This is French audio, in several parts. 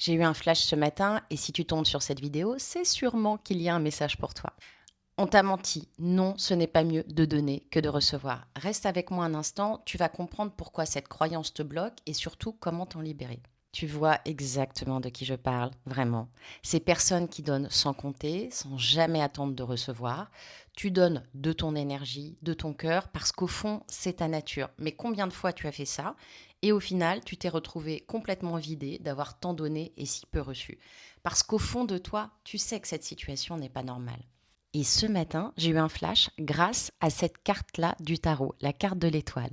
J'ai eu un flash ce matin et si tu tombes sur cette vidéo, c'est sûrement qu'il y a un message pour toi. On t'a menti. Non, ce n'est pas mieux de donner que de recevoir. Reste avec moi un instant, tu vas comprendre pourquoi cette croyance te bloque et surtout comment t'en libérer. Tu vois exactement de qui je parle, vraiment. Ces personnes qui donnent sans compter, sans jamais attendre de recevoir. Tu donnes de ton énergie, de ton cœur, parce qu'au fond, c'est ta nature. Mais combien de fois tu as fait ça? Et au final, tu t'es retrouvé complètement vidé d'avoir tant donné et si peu reçu. Parce qu'au fond de toi, tu sais que cette situation n'est pas normale. Et ce matin, j'ai eu un flash grâce à cette carte-là du tarot, la carte de l'étoile.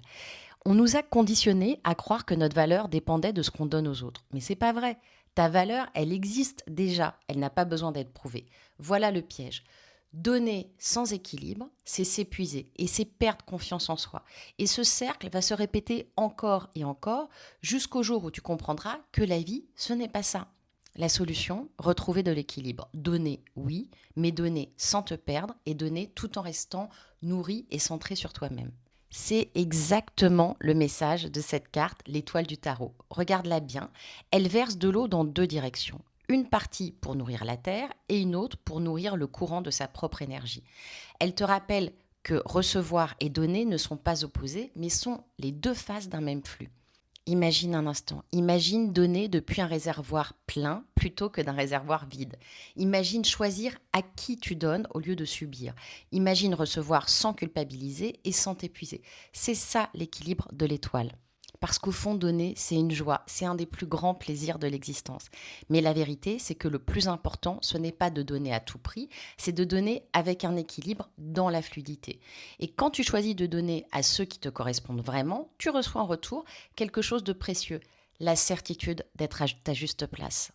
On nous a conditionnés à croire que notre valeur dépendait de ce qu'on donne aux autres. Mais c'est pas vrai. Ta valeur, elle existe déjà. Elle n'a pas besoin d'être prouvée. Voilà le piège. Donner sans équilibre, c'est s'épuiser et c'est perdre confiance en soi. Et ce cercle va se répéter encore et encore jusqu'au jour où tu comprendras que la vie, ce n'est pas ça. La solution, retrouver de l'équilibre. Donner, oui, mais donner sans te perdre et donner tout en restant nourri et centré sur toi-même. C'est exactement le message de cette carte, l'étoile du tarot. Regarde-la bien, elle verse de l'eau dans deux directions. Une partie pour nourrir la terre et une autre pour nourrir le courant de sa propre énergie. Elle te rappelle que recevoir et donner ne sont pas opposés, mais sont les deux faces d'un même flux. Imagine un instant, imagine donner depuis un réservoir plein plutôt que d'un réservoir vide. Imagine choisir à qui tu donnes au lieu de subir. Imagine recevoir sans culpabiliser et sans t'épuiser. C'est ça l'équilibre de l'étoile. Parce qu'au fond, donner, c'est une joie, c'est un des plus grands plaisirs de l'existence. Mais la vérité, c'est que le plus important, ce n'est pas de donner à tout prix, c'est de donner avec un équilibre dans la fluidité. Et quand tu choisis de donner à ceux qui te correspondent vraiment, tu reçois en retour quelque chose de précieux, la certitude d'être à ta juste place.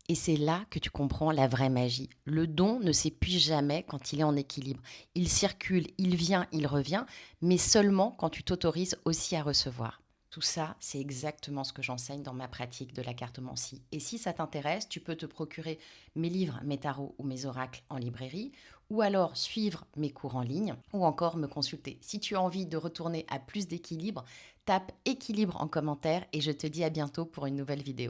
Et c'est là que tu comprends la vraie magie. Le don ne s'épuise jamais quand il est en équilibre. Il circule, il vient, il revient, mais seulement quand tu t'autorises aussi à recevoir. Tout ça, c'est exactement ce que j'enseigne dans ma pratique de la cartomancie. Et si ça t'intéresse, tu peux te procurer mes livres, mes tarots ou mes oracles en librairie, ou alors suivre mes cours en ligne, ou encore me consulter. Si tu as envie de retourner à plus d'équilibre, tape équilibre en commentaire et je te dis à bientôt pour une nouvelle vidéo.